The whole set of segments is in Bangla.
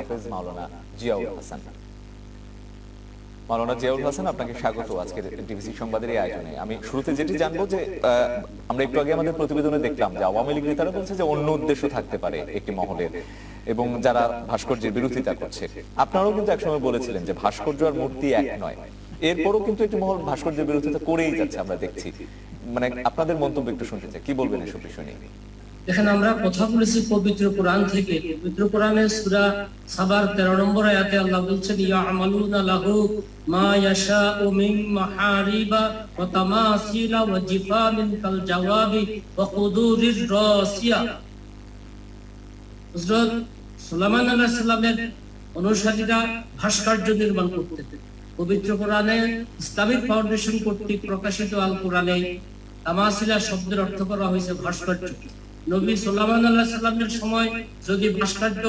হাফেজ মাওলানা জিয়াউল হাসান। মাওলানা জিয়াউল হাসান, আপনাকে স্বাগত আজকের ডিবিসি সংবাদের এই আয়োজনে। আমি শুরুতে যেটি জানবো যে আমরা একটু আগে আমাদের প্রতিবেদনে দেখলাম যে আওয়ামী লীগ নেতারা বলছে যে অন্য উদ্দেশ্য থাকতে পারে একটি মহলের, এবং যারা ভাস্কর্যের বিরোধিতা করছে। আপনারাও কিন্তু একসময় বলেছিলেন যে ভাস্কর্য আর মূর্তি এক নয়, এরপরও কিন্তু একটি মহল ভাস্কর্যের বিরোধিতা করেই যাচ্ছে, আমরা দেখছি। মানে আপনাদের মন্তব্য একটু শুনতে চাই, কি বলবেন এসব বিষয় নিয়ে? এখানে আমরা কথা বলেছি পবিত্র কোরআন থেকে। পবিত্র কোরআনের সূরা সাবার 13 নম্বর আয়াতে আল্লাহ বলছেন, ইয়ামালুনা লাহু মা ইয়াশাউ মিন মাহারিবা ওয়া তামাসিলা ওয়া জিফামিন কাল জাওয়াবি ওয়া কুদুরির রাসিয়া। হযরত সুলাইমান আলাইহিস সালামের অনুসারীরা ভাস্কর্য নির্মাণ করতেন। পবিত্র কোরআনে ইসলামিক ফাউন্ডেশন কর্তৃক প্রকাশিত আল কোরআনে তামাসিলা শব্দের অর্থ করা হয়েছে ভাস্কর্য। নবী সুলাইমান আলাইহিস সালামের সময় যদি ভাস্কর্য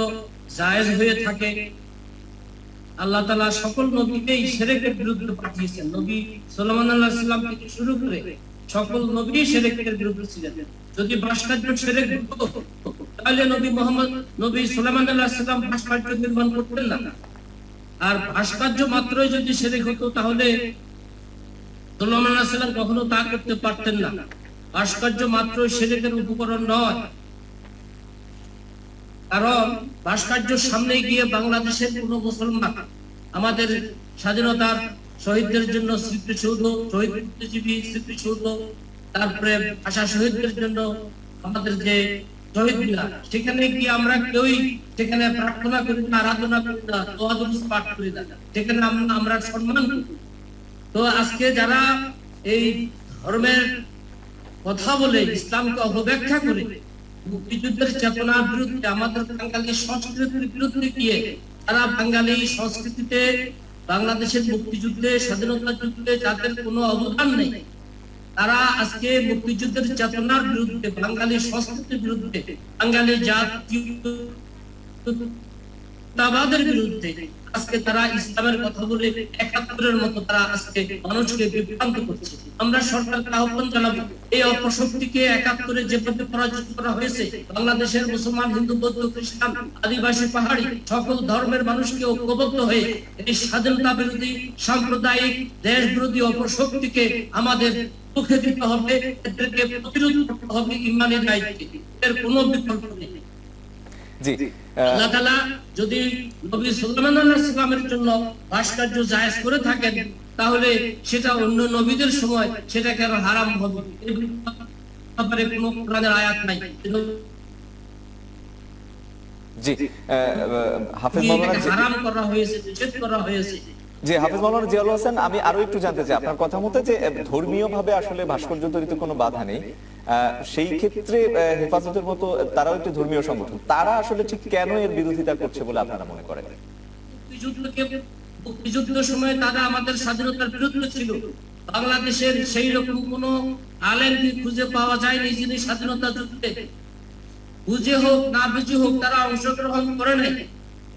জায়েজ হয়ে থাকে, আল্লাহ তাআলা সকল নবীকেই শিরকের বিরুদ্ধে পাঠিয়েছেন। নবী সুলাইমান আলাইহিস সালাম থেকে শুরু করে সকল নবী শিরকের বিরুদ্ধে ছিলেন। যদি ভাস্কর্য শিরক হতো তাহলে নবী সুলাইমান আলাইহিস সালাম ভাস্কর্য নির্মাণ করতেন না। আর ভাস্কর্য মাত্রই যদি শিরক হতো তাহলে সুলাইমান আলাইহিস সালাম কখনো তা করতে পারতেন না। ভাস্কর্য মাত্র শিরকের উপকরণ নয়, কারণ ভাস্কর্যের সামনে গিয়ে বাংলাদেশের কোন মুসলমান আমাদের স্বাধীনতার শহীদদের জন্য স্মৃতিসৌধ, শহীদ বুদ্ধিজীবী স্মৃতিসৌধ, তারপরে ভাষা শহীদদের জন্য আমাদের যে শহীদ মিনার, সেখানে গিয়ে আমরা কেউই সেখানে প্রার্থনা করি না, আরাধনা করি না, দোয়া দুরূদ পাঠ করি না, সেখানে আমরা সম্মান করি। তো আজকে যারা এই ধর্মের কথা বলে ইসলামকে অপব্যাখ্যা করে মুক্তিযুদ্ধের চেতনার বিরুদ্ধে, আমাদের বাঙালি সংস্কৃতির বিরুদ্ধে গিয়ে তারা বাঙালি সংস্কৃতিতে, বাংলাদেশের মুক্তিযুদ্ধে, স্বাধীনতা যুদ্ধে যাদের কোনো অবদান নেই, তারা আজকে মুক্তিযুদ্ধের চেতনার বিরুদ্ধে, বাঙালি সংস্কৃতির বিরুদ্ধে, বাঙালি জাতীয়তাবাদের বিরুদ্ধে আজকে তারা ইসলামের কথা বলে ৭১-এর মতো তারা আজকে মানুষকে বিভ্রান্ত করছে। আমরা সরকারকে আহ্বান জানাবো, এই অপশক্তিকে ৭১-এ যেভাবে পরাজিত করা হয়েছে, বাংলাদেশের মুসলমান, হিন্দু, বৌদ্ধ, খ্রিস্টান, আদিবাসী, পাহাড়ি সকল ধর্মের মানুষকে ঐক্যবদ্ধ হয়ে এই স্বাধীনতা বিরোধী, সাম্প্রদায়িক, দেশ বিরোধী অপশক্তিকে আমাদের মুখে দিতে হবে, এদেরকে প্রতিরোধ করতে হবে ইমানি দায়িত্বে। এর কোনো বিকল্প নেই। জি, আল্লাহ তাআলা যদি নবী সুলাইমান আলাইহিস সালামের জন্য ভাস্কর্য জায়েজ করে থাকেন, তাহলে সেটা অন্য নবীদের সময় সেটা কেন হারাম হবে? এই ব্যাপারে কোনো কোরআনের আয়াত নাই। জি, হাফেজ মাওলানা হারাম করা হয়েছে, নিষেধ করা হয়েছে। জি, হাফেজ মাওলানা জিয়াউল হাসান, আমি আরো একটু জানতে চাই আপনার কথা মতে যে ধর্মীয় ভাবে আসলে ভাস্কর্য তৈরিতে কোনো বাধা নেই, সেই ক্ষেত্রে হেফাজতের মতো তারাও একটি ধর্মীয় সংগঠন, তারা আসলে ঠিক কেন এর বিরোধিতা করছে বলে আপনারা মনে করেন? মুক্তিযুদ্ধের সময় তারা আমাদের স্বাধীনতার বিরুদ্ধে ছিল। বাংলাদেশের সেই রকম কোন আলেমকে খুঁজে পাওয়া যায়নি যিনি স্বাধীনতা যুদ্ধে বুঝে হোক না বুঝে হোক তারা অংশগ্রহণ করে নাই।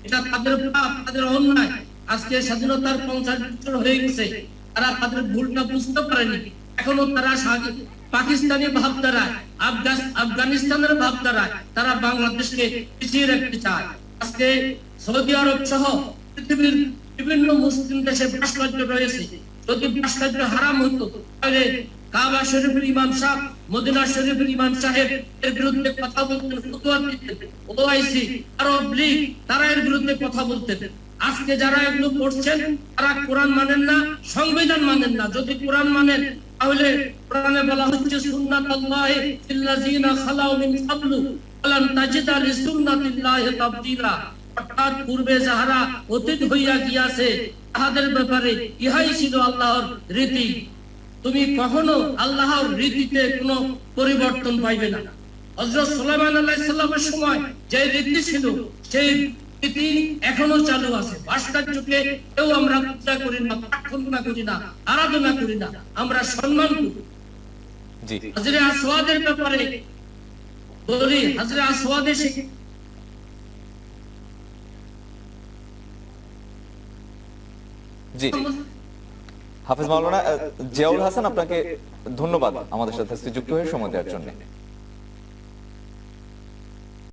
এটা তাদের পাপ, তাদের অন্যায়। আজকে স্বাধীনতার ৫০ বছর হয়ে গেছে, তারা তাদের ভুলটা বুঝতে পারেনি। এখনো তারা পাকিস্তানি ভাবধারায়, আফগানিস্তানের ভাবধারায় তারা বাংলাদেশকে পিছিয়ে রাখতে চায়। আজকে সৌদি আরব সহ পৃথিবীর বিভিন্ন মুসলিম দেশে ভাস্কর্য রয়েছে। যদি ভাস্কর্য হারাম হতো তাহলে কাবা শরীফের ইমাম সাহেব, মদিনা শরীফের ইমাম সাহেব এর বিরুদ্ধে কথা বলতেন, ফতোয়া দিতেন। ওআইসি, আরব লীগ তারা এর বিরুদ্ধে কথা বলতেন। আজকে যারা এগুলো করছেন তারা কোরআন মানেন না, সংবিধান মানেন না। যদি কোরআন মানেন তাহলে কোরআনে বলা হচ্ছে সুন্নাতুল্লাহি ফিল্লাযিনা খালাউ মিন ক্বাবলু ওয়ালান তাজিদা লিসুন্নাতিল্লাহি তাবদীলা। অর্থাৎ পূর্বে যাহারা অতীত হইয়া গিয়াছে তাহাদের ব্যাপারে ইহাই ছিল আল্লাহর রীতি। তুমি কখনো আল্লাহর রীতিতে কোনো পরিবর্তন পাইবে না। হযরত সুলাইমান আলাইহিস সালামের সময় যে রীতি ছিল সেই রীতি এখনো চালু আছে। ভাস্কর্যকে কেউ আমরা পূজা করি না, প্রার্থনা করি না, আরাধনা করি না, আমরা সম্মান করি। জি, হাজরে আসওয়াদের ব্যাপারে বলি, হাজরে আসওয়াদে জি, হাফেজ মাওলানা জিয়াউল হাসান, আপনাকে ধন্যবাদ আমাদের সাথে যুক্ত হয়ে সময় দেওয়ার জন্য।